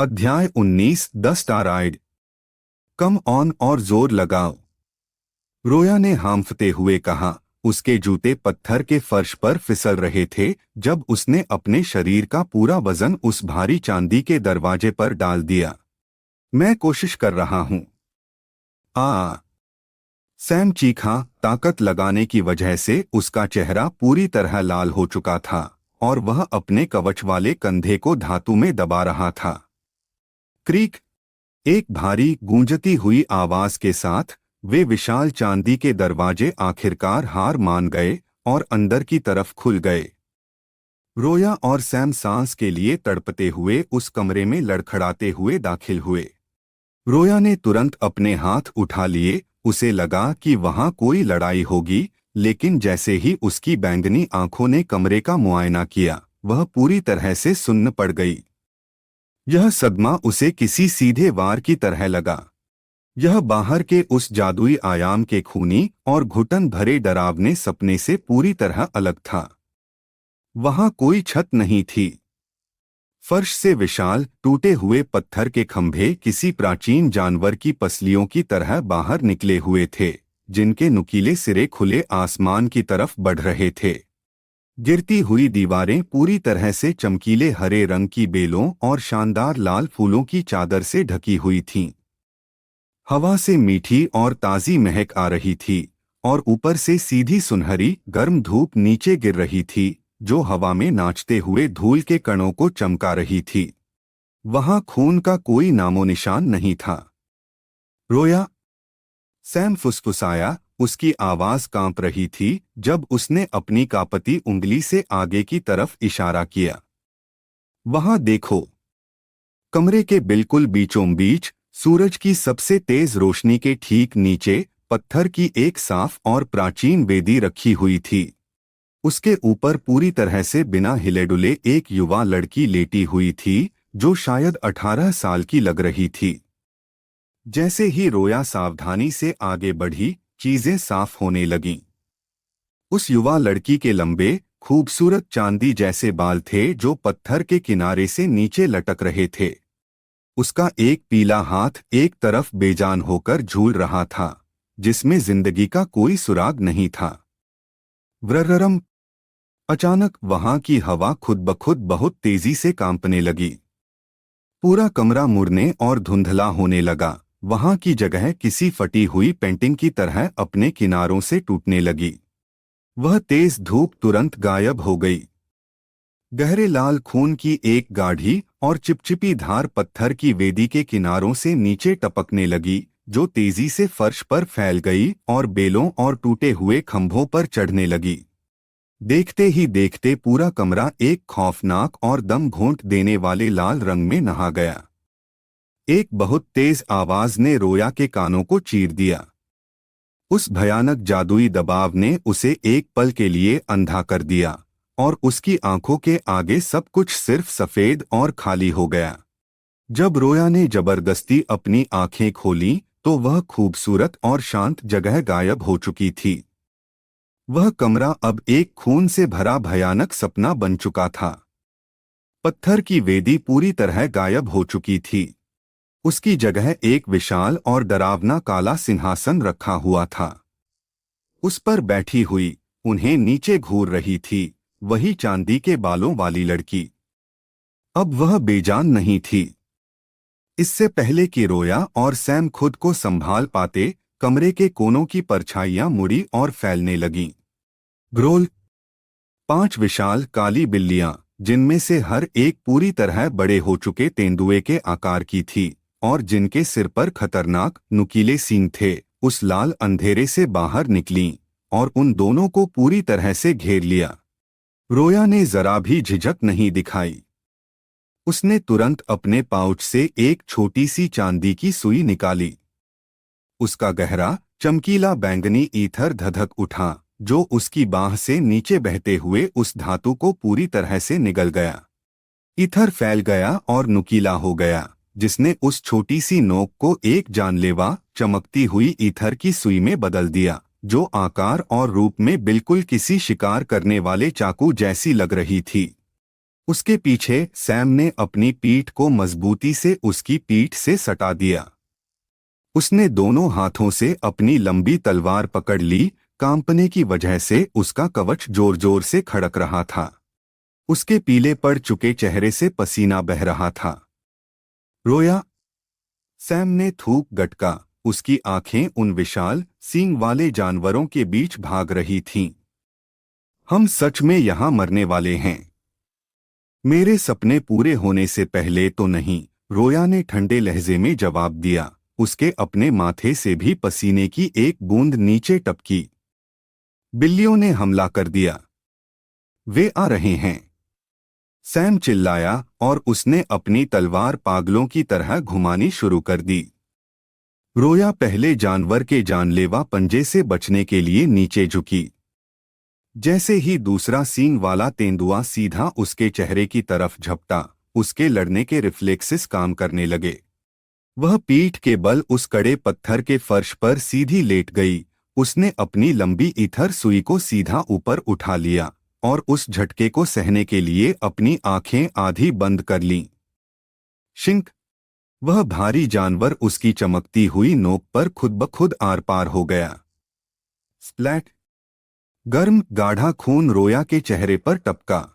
अध्याय 19 the स्टाराइड। Come on और जोर लगाओ, रोया ने हांफते हुए कहा। उसके जूते पत्थर के फर्श पर फिसल रहे थे जब उसने अपने शरीर का पूरा वजन उस भारी चांदी के दरवाजे पर डाल दिया। मैं कोशिश कर रहा हूं। आ सैम चीखा। ताकत लगाने की वजह से उसका चेहरा पूरी तरह लाल हो चुका था और वह अपने कवच वाले कंधे को धातु में दबा रहा था। क्रीक, एक भारी गूंजती हुई आवाज के साथ वे विशाल चांदी के दरवाजे आखिरकार हार मान गए और अंदर की तरफ खुल गए। रोया और सैम सांस के लिए तड़पते हुए उस कमरे में लड़खड़ाते हुए दाखिल हुए। रोया ने तुरंत अपने हाथ उठा लिए। उसे लगा कि वहां कोई लड़ाई होगी, लेकिन जैसे ही उसकी बैंगनी आंखों ने कमरे का मुआयना किया, वह पूरी तरह से सुन्न पड़ गई। यह सदमा उसे किसी सीधे वार की तरह लगा। यह बाहर के उस जादुई आयाम के खूनी और घुटन भरे डरावने सपने से पूरी तरह अलग था। वहां कोई छत नहीं थी। फर्श से विशाल टूटे हुए पत्थर के खंभे किसी प्राचीन जानवर की पसलियों की तरह बाहर निकले हुए थे, जिनके नुकीले सिरे खुले आसमान की तरफ बढ़ रहे थे। गिरती हुई दीवारें पूरी तरह से चमकीले हरे रंग की बेलों और शानदार लाल फूलों की चादर से ढकी हुई थीं। हवा से मीठी और ताज़ी महक आ रही थी और ऊपर से सीधी सुनहरी गर्म धूप नीचे गिर रही थी, जो हवा में नाचते हुए धूल के कणों को चमका रही थी। वहां खून का कोई नामो निशान नहीं था। रोया, सैम फुसफुसाया। उसकी आवाज कांप रही थी जब उसने अपनी कांपती उंगली से आगे की तरफ इशारा किया। वहां देखो। कमरे के बिल्कुल बीचों बीच सूरज की सबसे तेज रोशनी के ठीक नीचे पत्थर की एक साफ और प्राचीन वेदी रखी हुई थी। उसके ऊपर पूरी तरह से बिना हिले डुले एक युवा लड़की लेटी हुई थी, जो शायद 18 साल की लग रही थी। जैसे ही रोया सावधानी से आगे बढ़ी, चीजें साफ होने लगीं। उस युवा लड़की के लंबे, खूबसूरत चांदी जैसे बाल थे जो पत्थर के किनारे से नीचे लटक रहे थे। उसका एक पीला हाथ एक तरफ बेजान होकर झूल रहा था, जिसमें जिंदगी का कोई सुराग नहीं था। व्रररम। अचानक वहां की हवा खुद ब खुद बहुत तेजी से कांपने लगी। पूरा कमरा मुड़ने और धुंधला होने लगा। वहां की जगह किसी फटी हुई पेंटिंग की तरह अपने किनारों से टूटने लगी। वह तेज धूप तुरंत गायब हो गई। गहरे लाल खून की एक गाढ़ी और चिपचिपी धार पत्थर की वेदी के किनारों से नीचे टपकने लगी, जो तेजी से फर्श पर फैल गई और बेलों और टूटे हुए खंभों पर चढ़ने लगी। देखते ही देखते पूरा कमरा एक खौफनाक और दम घोंट देने वाले लाल रंग में नहा गया। एक बहुत तेज आवाज ने रोया के कानों को चीर दिया। उस भयानक जादुई दबाव ने उसे एक पल के लिए अंधा कर दिया और उसकी आंखों के आगे सब कुछ सिर्फ सफेद और खाली हो गया। जब रोया ने जबरदस्ती अपनी आंखें खोलीं, तो वह खूबसूरत और शांत जगह गायब हो चुकी थी। वह कमरा अब एक खून से भरा भयानक सपना बन चुका था। पत्थर की वेदी पूरी तरह गायब हो चुकी थी। उसकी जगह एक विशाल और डरावना काला सिंहासन रखा हुआ था। उस पर बैठी हुई, उन्हें नीचे घूर रही थी, वही चांदी के बालों वाली लड़की। अब वह बेजान नहीं थी। इससे पहले कि रोया और सैम खुद को संभाल पाते, कमरे के कोनों की परछाइयां मुड़ी और फैलने लगीं। ग्रोल। 5 विशाल काली बिल्लियां, जिनमें से हर एक पूरी तरह बड़े हो चुके तेंदुए के आकार की थी और जिनके सिर पर खतरनाक नुकीले सींग थे, उस लाल अंधेरे से बाहर निकलीं और उन दोनों को पूरी तरह से घेर लिया। रोया ने जरा भी झिझक नहीं दिखाई। उसने तुरंत अपने पाउच से एक छोटी सी चांदी की सुई निकाली। उसका गहरा, चमकीला बैंगनी ईथर धधक उठा, जो उसकी बाह से नीचे बहते हुए उस धातु को पूरी तरह से निगल गया। ईथर फैल गया और नुकीला हो गया, जिसने उस छोटी सी नोक को एक जानलेवा, चमकती हुई ईथर की सुई में बदल दिया, जो आकार और रूप में बिल्कुल किसी शिकार करने वाले चाकू जैसी लग रही थी। उसके पीछे सैम ने अपनी पीठ को मजबूती से उसकी पीठ से सटा दिया। उसने दोनों हाथों से अपनी लंबी तलवार पकड़ ली। कांपने की वजह से उसका कवच जोर जोर से खड़क रहा था। उसके पीले पड़ चुके चेहरे से पसीना बह रहा था। रोया, सैम ने थूक गटका। उसकी आंखें उन विशाल सींग वाले जानवरों के बीच भाग रही थीं। हम सच में यहां मरने वाले हैं। मेरे सपने पूरे होने से पहले तो नहीं, रोया ने ठंडे लहजे में जवाब दिया। उसके अपने माथे से भी पसीने की एक बूंद नीचे टपकी। बिल्लियों ने हमला कर दिया। वे आ रहे हैं, सैम चिल्लाया और उसने अपनी तलवार पागलों की तरह घुमानी शुरू कर दी। रोया पहले जानवर के जानलेवा पंजे से बचने के लिए नीचे झुकी। जैसे ही दूसरा सींग वाला तेंदुआ सीधा उसके चेहरे की तरफ झपटा, उसके लड़ने के रिफ्लेक्सेस काम करने लगे। वह पीठ के बल उस कड़े पत्थर के फर्श पर सीधी लेट गई। उसने अपनी लंबी ईथर सुई को सीधा ऊपर उठा लिया और उस झटके को सहने के लिए अपनी आंखें आधी बंद कर लीं। शिंक! वह भारी जानवर उसकी चमकती हुई नोक पर खुद ब खुद आर पार हो गया। स्प्लैट! गर्म गाढ़ा खून रोया के चेहरे पर टपका।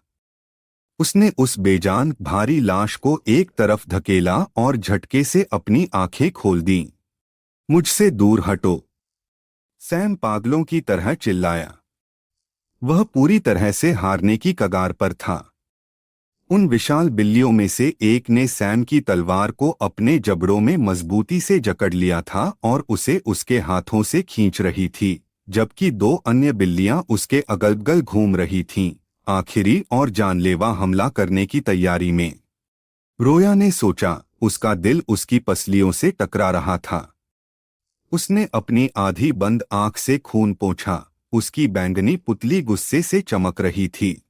उसने उस बेजान भारी लाश को एक तरफ धकेला और झटके से अपनी आंखें खोल दीं। मुझसे दूर हटो! सैम पागलों की तरह चिल्लाया। वह पूरी तरह से हारने की कगार पर था। उन विशाल बिल्लियों में से एक ने सैम की तलवार को अपने जबड़ों में मजबूती से जकड़ लिया था और उसे उसके हाथों से खींच रही थी, जबकि दो अन्य बिल्लियां उसके अगल-बगल घूम रही थीं, आखिरी और जानलेवा हमला करने की तैयारी में। रोया ने सोचा, उसका दिल उसकी पसलियों से टकरा रहा था। उसने अपनी आधी बंद आंख से खून पोंछा। उसकी बैंगनी पुतली गुस्से से चमक रही थी।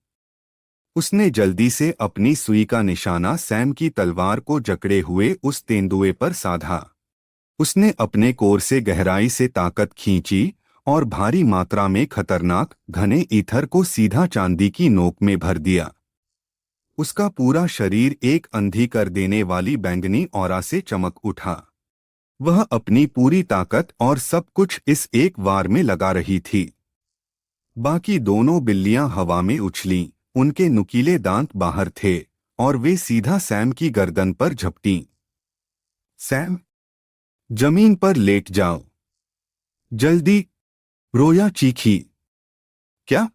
उसने जल्दी से अपनी सुई का निशाना सैम की तलवार को जकड़े हुए उस तेंदुए पर साधा। उसने अपने कोर से गहराई से ताकत खींची और भारी मात्रा में खतरनाक घने ईथर को सीधा चांदी की नोक में भर दिया। उसका पूरा शरीर एक अंधी कर देने वाली बैंगनी ऑरा से चमक उठा। वह अपनी पूरी ताकत और सब कुछ इस एक वार में लगा रही थी। बाकी दोनों बिल्लियां हवा में उछलीं, उनके नुकीले दांत बाहर थे और वे सीधा सैम की गर्दन पर झपटीं। सैम, जमीन पर लेट जाओ, जल्दी! रोया चीखी। क्या?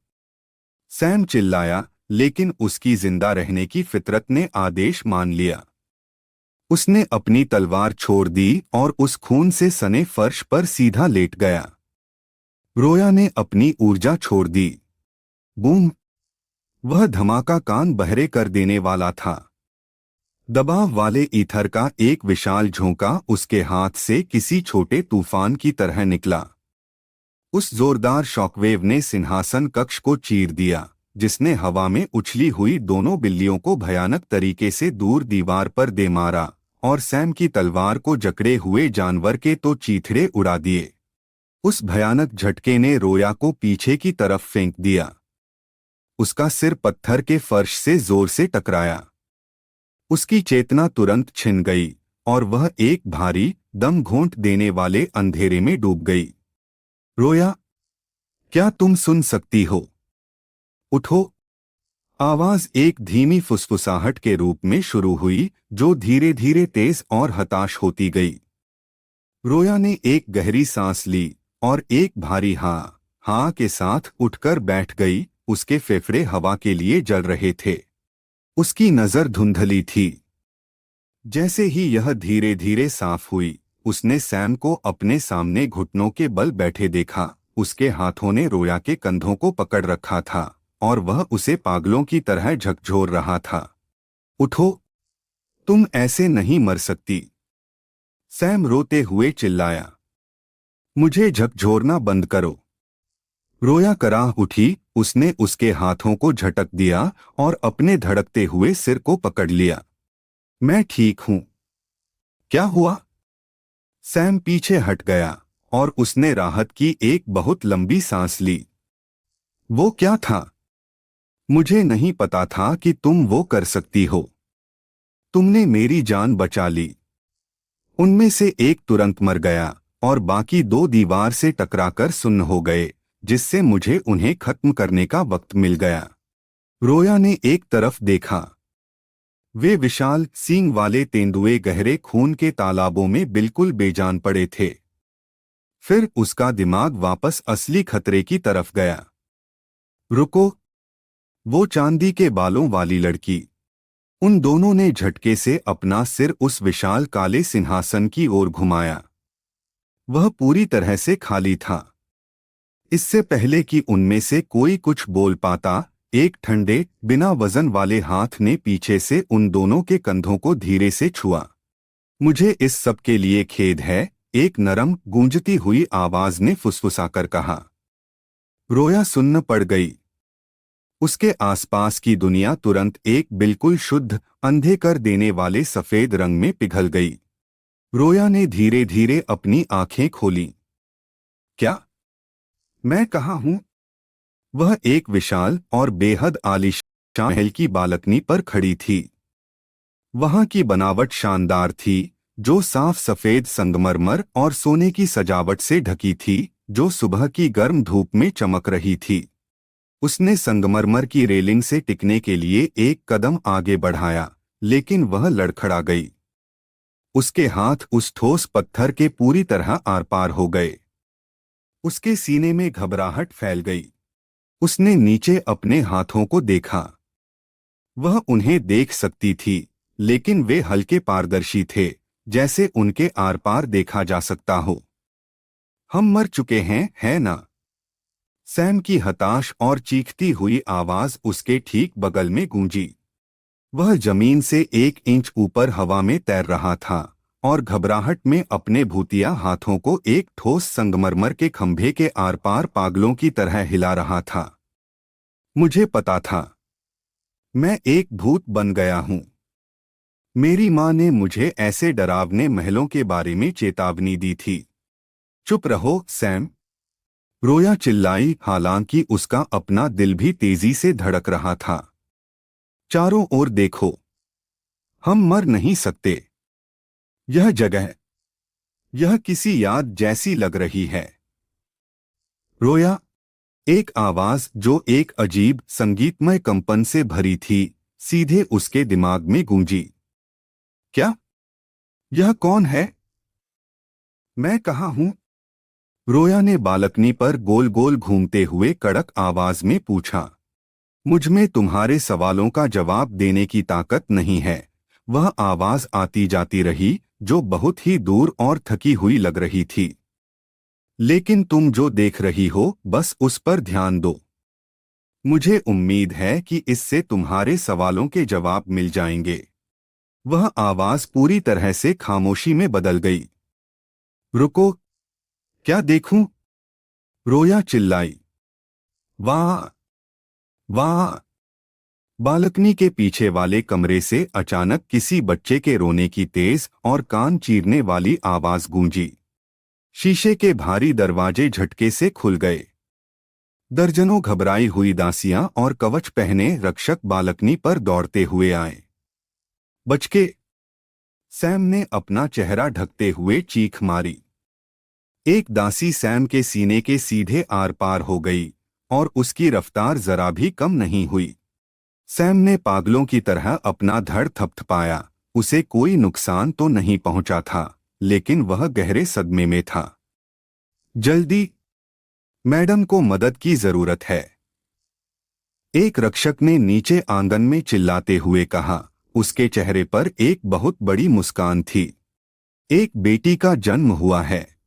सैम चिल्लाया, लेकिन उसकी जिंदा रहने की फितरत ने आदेश मान लिया। उसने अपनी तलवार छोड़ दी और उस खून से सने फर्श पर सीधा लेट गया। रोया ने अपनी ऊर्जा छोड़ दी। बूम! वह धमाका कान बहरे कर देने वाला था। दबाव वाले ईथर का एक विशाल झोंका उसके हाथ से किसी छोटे तूफान की तरह निकला। उस जोरदार शॉकवेव ने सिंहासन कक्ष को चीर दिया, जिसने हवा में उछली हुई दोनों बिल्लियों को भयानक तरीके से दूर दीवार पर दे मारा और सैम की तलवार को जकड़े हुए जानवर के तो चीथड़े उड़ा दिए। उस भयानक झटके ने रोया को पीछे की तरफ फेंक दिया। उसका सिर पत्थर के फर्श से जोर से टकराया। उसकी चेतना तुरंत छिन गई और वह एक भारी दम घोंट देने वाले अंधेरे में डूब गई। रोया, क्या तुम सुन सकती हो? उठो! आवाज एक धीमी फुसफुसाहट के रूप में शुरू हुई, जो धीरे धीरे तेज और हताश होती गई। रोया ने एक गहरी सांस ली और एक भारी हाँ के साथ उठकर बैठ गई। उसके फेफड़े हवा के लिए जल रहे थे। उसकी नजर धुंधली थी। जैसे ही यह धीरे धीरे साफ हुई, उसने सैम को अपने सामने घुटनों के बल बैठे देखा। उसके हाथों ने रोया के कंधों को पकड़ रखा था और वह उसे पागलों की तरह झकझोर रहा था। उठो! तुम ऐसे नहीं मर सकती! सैम रोते हुए चिल्लाया। मुझे झकझोरना बंद करो! रोया कराह उठी। उसने उसके हाथों को झटक दिया और अपने धड़कते हुए सिर को पकड़ लिया। मैं ठीक हूं। क्या हुआ? सैम पीछे हट गया और उसने राहत की एक बहुत लंबी सांस ली। वो क्या था? मुझे नहीं पता था कि तुम वो कर सकती हो। तुमने मेरी जान बचा ली। उनमें से एक तुरंत मर गया और बाकी दो दीवार से टकराकर सुन्न हो गए, जिससे मुझे उन्हें खत्म करने का वक्त मिल गया। रोया ने एक तरफ देखा। वे विशाल सींग वाले तेंदुए गहरे खून के तालाबों में बिल्कुल बेजान पड़े थे। फिर उसका दिमाग वापस असली खतरे की तरफ गया। रुको, वो चांदी के बालों वाली लड़की। उन दोनों ने झटके से अपना सिर उस विशाल काले सिंहासन की ओर घुमाया। वह पूरी तरह से खाली था। इससे पहले कि उनमें से कोई कुछ बोल पाता, एक ठंडे बिना वजन वाले हाथ ने पीछे से उन दोनों के कंधों को धीरे से छुआ। मुझे इस सब के लिए खेद है, एक नरम गूंजती हुई आवाज ने फुसफुसाकर कहा। रोया सुन्न पड़ गई। उसके आसपास की दुनिया तुरंत एक बिल्कुल शुद्ध, अंधे कर देने वाले सफेद रंग में पिघल गई। रोया ने धीरे धीरे अपनी आंखें खोलीं। क्या? मैं कहाँ हूँ? वह एक विशाल और बेहद आलीशान महल की बालकनी पर खड़ी थी। वहां की बनावट शानदार थी, जो साफ सफेद संगमरमर और सोने की सजावट से ढकी थी, जो सुबह की गर्म धूप में चमक रही थी। उसने संगमरमर की रेलिंग से टिकने के लिए एक कदम आगे बढ़ाया, लेकिन वह लड़खड़ा गई। उसके हाथ उस ठोस पत्थर के पूरी तरह आर पार हो गए। उसके सीने में घबराहट फैल गई। उसने नीचे अपने हाथों को देखा। वह उन्हें देख सकती थी, लेकिन वे हल्के पारदर्शी थे, जैसे उनके आर पार देखा जा सकता हो। हम मर चुके हैं, है ना? सैम की हताश और चीखती हुई आवाज उसके ठीक बगल में गूंजी। वह जमीन से 1 इंच ऊपर हवा में तैर रहा था और घबराहट में अपने भूतिया हाथों को एक ठोस संगमरमर के खंभे के आर पार पागलों की तरह हिला रहा था। मुझे पता था। मैं एक भूत बन गया हूँ। मेरी माँ ने मुझे ऐसे डरावने महलों के बारे में चेतावनी दी थी। चुप रहो, सैम। रोया चिल्लाई, हालांकि उसका अपना दिल भी तेजी से धड़क रहा था। चारों ओर देखो। हम मर नहीं सकते। यह जगह, यह किसी याद जैसी लग रही है। रोया, एक आवाज जो एक अजीब संगीतमय कंपन से भरी थी, सीधे उसके दिमाग में गूंजी। क्या? यह कौन है? मैं कहाँ हूँ? रोया ने बालकनी पर गोल गोल घूमते हुए कड़क आवाज में पूछा। मुझ में तुम्हारे सवालों का जवाब देने की ताकत नहीं है। वह आवाज आती जाती रही, जो बहुत ही दूर और थकी हुई लग रही थी। लेकिन तुम जो देख रही हो, बस उस पर ध्यान दो। मुझे उम्मीद है कि इससे तुम्हारे सवालों के जवाब मिल जाएंगे। वह आवाज पूरी तरह से खामोशी में बदल गई। रुको, क्या देखूं? रोया चिल्लाई। वाह, वाह! बालकनी के पीछे वाले कमरे से अचानक किसी बच्चे के रोने की तेज और कान चीरने वाली आवाज गूंजी। शीशे के भारी दरवाजे झटके से खुल गए। दर्जनों घबराई हुई दासियां और कवच पहने रक्षक बालकनी पर दौड़ते हुए आए। बच के! सैम ने अपना चेहरा ढकते हुए चीख मारी। एक दासी सैम के सीने के सीधे आर पार हो गई और उसकी रफ्तार जरा भी कम नहीं हुई। सैम ने पागलों की तरह अपना धड़ थपथपाया। उसे कोई नुकसान तो नहीं पहुंचा था, लेकिन वह गहरे सदमे में था। जल्दी! मैडम को मदद की जरूरत है। एक रक्षक ने नीचे आंगन में चिल्लाते हुए कहा। उसके चेहरे पर एक बहुत बड़ी मुस्कान थी। एक बेटी का जन्म हुआ है।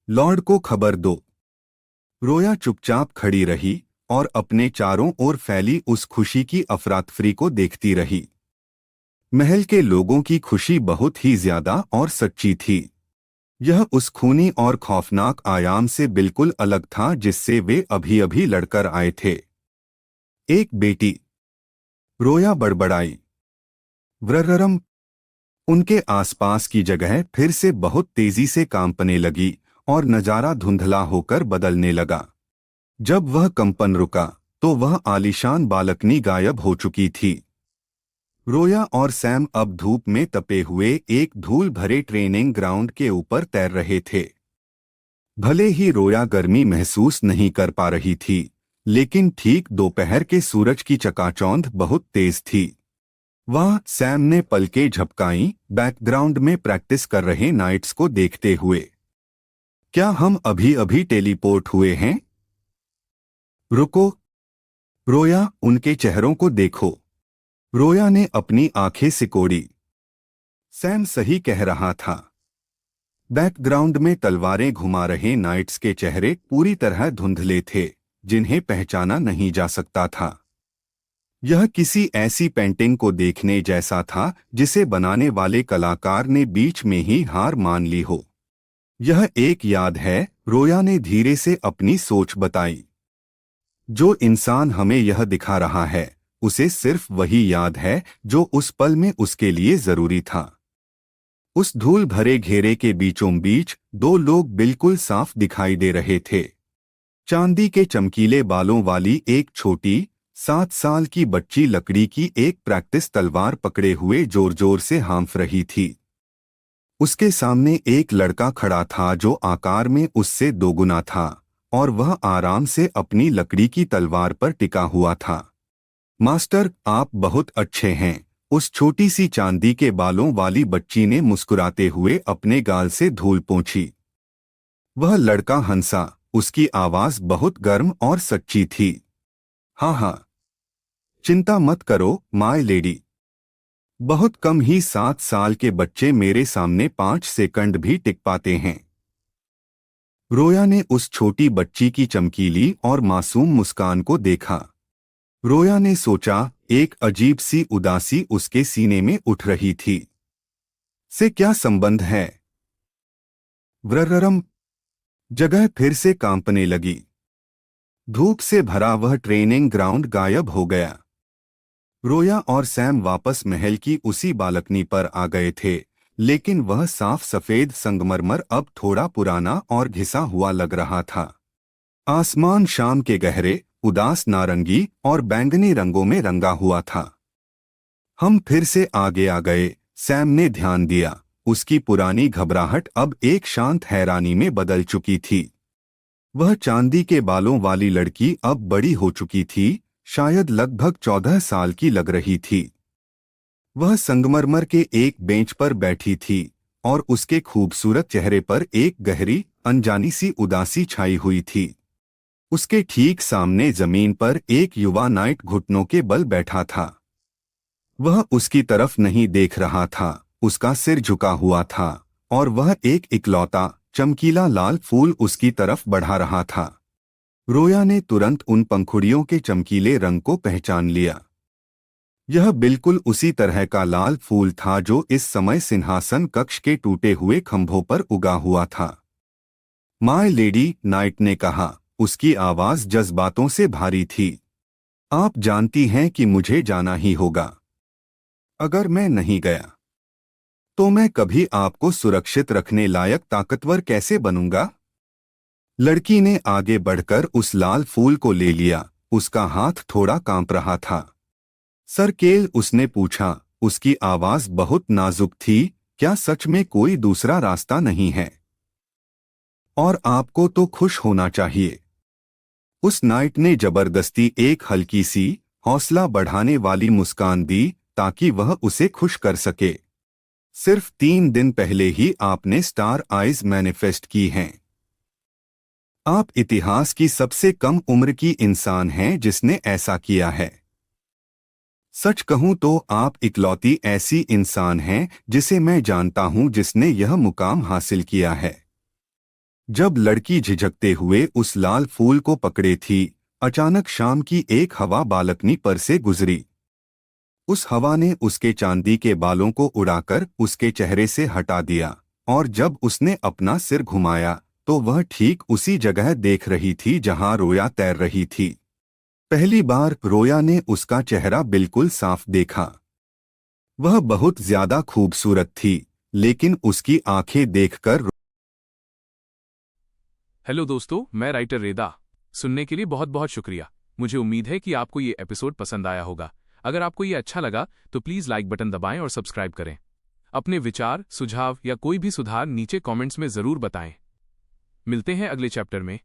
लॉर्ड को खबर दो। रोया चुपचाप खड़ी रही और अपने चारों ओर फैली उस खुशी की अफरातफरी को देखती रही। महल के लोगों की खुशी बहुत ही ज्यादा और सच्ची थी। यह उस खूनी और खौफनाक आयाम से बिल्कुल अलग था जिससे वे अभी अभी लड़कर आए थे। एक बेटी! रोया बड़बड़ाई। व्रररम! उनके आसपास की जगह फिर से बहुत तेजी से कांपने लगी और नजारा धुंधला होकर बदलने लगा। जब वह कंपन रुका, तो वह आलीशान बालकनी गायब हो चुकी थी। रोया और सैम अब धूप में तपे हुए एक धूल भरे ट्रेनिंग ग्राउंड के ऊपर तैर रहे थे। भले ही रोया गर्मी महसूस नहीं कर पा रही थी, लेकिन ठीक दोपहर के सूरज की चकाचौंध बहुत तेज थी। वह सैम ने पलकें झपकाईं, बैकग्राउंड में प्रैक्टिस कर रहे नाइट्स को देखते हुए। क्या हम अभी अभी टेलीपोर्ट हुए हैं? रुको, रोया, उनके चेहरों को देखो। रोया ने अपनी आंखें सिकोड़ी। सैम सही कह रहा था। बैकग्राउंड में तलवारें घुमा रहे नाइट्स के चेहरे पूरी तरह धुंधले थे, जिन्हें पहचाना नहीं जा सकता था। यह किसी ऐसी पेंटिंग को देखने जैसा था जिसे बनाने वाले कलाकार ने बीच में ही हार मान ली हो। यह एक याद है, रोया ने धीरे से अपनी सोच बताई। जो इंसान हमें यह दिखा रहा है, उसे सिर्फ वही याद है जो उस पल में उसके लिए जरूरी था। उस धूल भरे घेरे के बीचों बीच दो लोग बिल्कुल साफ दिखाई दे रहे थे। चांदी के चमकीले बालों वाली एक छोटी 7 साल की बच्ची लकड़ी की एक प्रैक्टिस तलवार पकड़े हुए जोर जोर से हाँफ रही थी। उसके सामने एक लड़का खड़ा था जो आकार में उससे दोगुना था, और वह आराम से अपनी लकड़ी की तलवार पर टिका हुआ था। मास्टर, आप बहुत अच्छे हैं, उस छोटी सी चांदी के बालों वाली बच्ची ने मुस्कुराते हुए अपने गाल से धूल पोंछी। वह लड़का हंसा, उसकी आवाज बहुत गर्म और सच्ची थी। हाँ हाँ, चिंता मत करो माय लेडी। बहुत कम ही 7 साल के बच्चे मेरे सामने 5 सेकंड भी टिक पाते हैं। रोया ने उस छोटी बच्ची की चमकीली और मासूम मुस्कान को देखा। रोया ने सोचा, एक अजीब सी उदासी उसके सीने में उठ रही थी। से क्या संबंध है? व्रररम। जगह फिर से कांपने लगी। धूप से भरा वह ट्रेनिंग ग्राउंड गायब हो गया। रोया और सैम वापस महल की उसी बालकनी पर आ गए थे, लेकिन वह साफ सफेद संगमरमर अब थोड़ा पुराना और घिसा हुआ लग रहा था। आसमान शाम के गहरे, उदास नारंगी और बैंगनी रंगों में रंगा हुआ था। हम फिर से आगे आ गए, सैम ने ध्यान दिया। उसकी पुरानी घबराहट अब एक शांत हैरानी में बदल चुकी थी। वह चांदी के बालों वाली लड़की अब बड़ी हो चुकी थी, शायद लगभग 14 साल की लग रही थी। वह संगमरमर के एक बेंच पर बैठी थी, और उसके खूबसूरत चेहरे पर एक गहरी, अनजानी सी उदासी छाई हुई थी। उसके ठीक सामने जमीन पर एक युवा नाइट घुटनों के बल बैठा था। वह उसकी तरफ नहीं देख रहा था, उसका सिर झुका हुआ था, और वह एक इकलौता, चमकीला लाल फूल उसकी तरफ बढ़ा रहा था। रोया ने तुरंत उन पंखुड़ियों के चमकीले रंग को पहचान लिया। यह बिल्कुल उसी तरह का लाल फूल था जो इस समय सिंहासन कक्ष के टूटे हुए खंभों पर उगा हुआ था। माय लेडी, नाइट ने कहा, उसकी आवाज जज्बातों से भारी थी। आप जानती हैं कि मुझे जाना ही होगा। अगर मैं नहीं गया तो मैं कभी आपको सुरक्षित रखने लायक ताकतवर कैसे बनूंगा? लड़की ने आगे बढ़कर उस लाल फूल को ले लिया। उसका हाथ थोड़ा कांप रहा था। सर केल, उसने पूछा, उसकी आवाज बहुत नाजुक थी, क्या सच में कोई दूसरा रास्ता नहीं है? और आपको तो खुश होना चाहिए। उस नाइट ने जबरदस्ती एक हल्की सी, हौसला बढ़ाने वाली मुस्कान दी, ताकि वह उसे खुश कर सके। सिर्फ 3 दिन पहले ही आपने स्टार आइज मैनिफेस्ट की हैं। आप इतिहास की सबसे कम उम्र की इंसान हैं जिसने ऐसा किया है। सच कहूं तो आप इकलौती ऐसी इंसान हैं जिसे मैं जानता हूं जिसने यह मुकाम हासिल किया है। जब लड़की झिझकते हुए उस लाल फूल को पकड़े थी, अचानक शाम की एक हवा बालकनी पर से गुजरी। उस हवा ने उसके चांदी के बालों को उड़ाकर उसके चेहरे से हटा दिया, और जब उसने अपना सिर घुमाया तो वह ठीक उसी जगह देख रही थी जहां रोया तैर रही थी। पहली बार रोया ने उसका चेहरा बिल्कुल साफ देखा। वह बहुत ज्यादा खूबसूरत थी, लेकिन उसकी आंखें देखकर। हेलो दोस्तों, मैं राइटर रेदा। सुनने के लिए बहुत बहुत शुक्रिया। मुझे उम्मीद है कि आपको ये एपिसोड पसंद आया होगा। अगर आपको ये अच्छा लगा तो प्लीज़ लाइक बटन दबाएं और सब्सक्राइब करें। अपने विचार, सुझाव या कोई भी सुधार नीचे कमेंट्स में ज़रूर बताएं। मिलते हैं अगले चैप्टर में।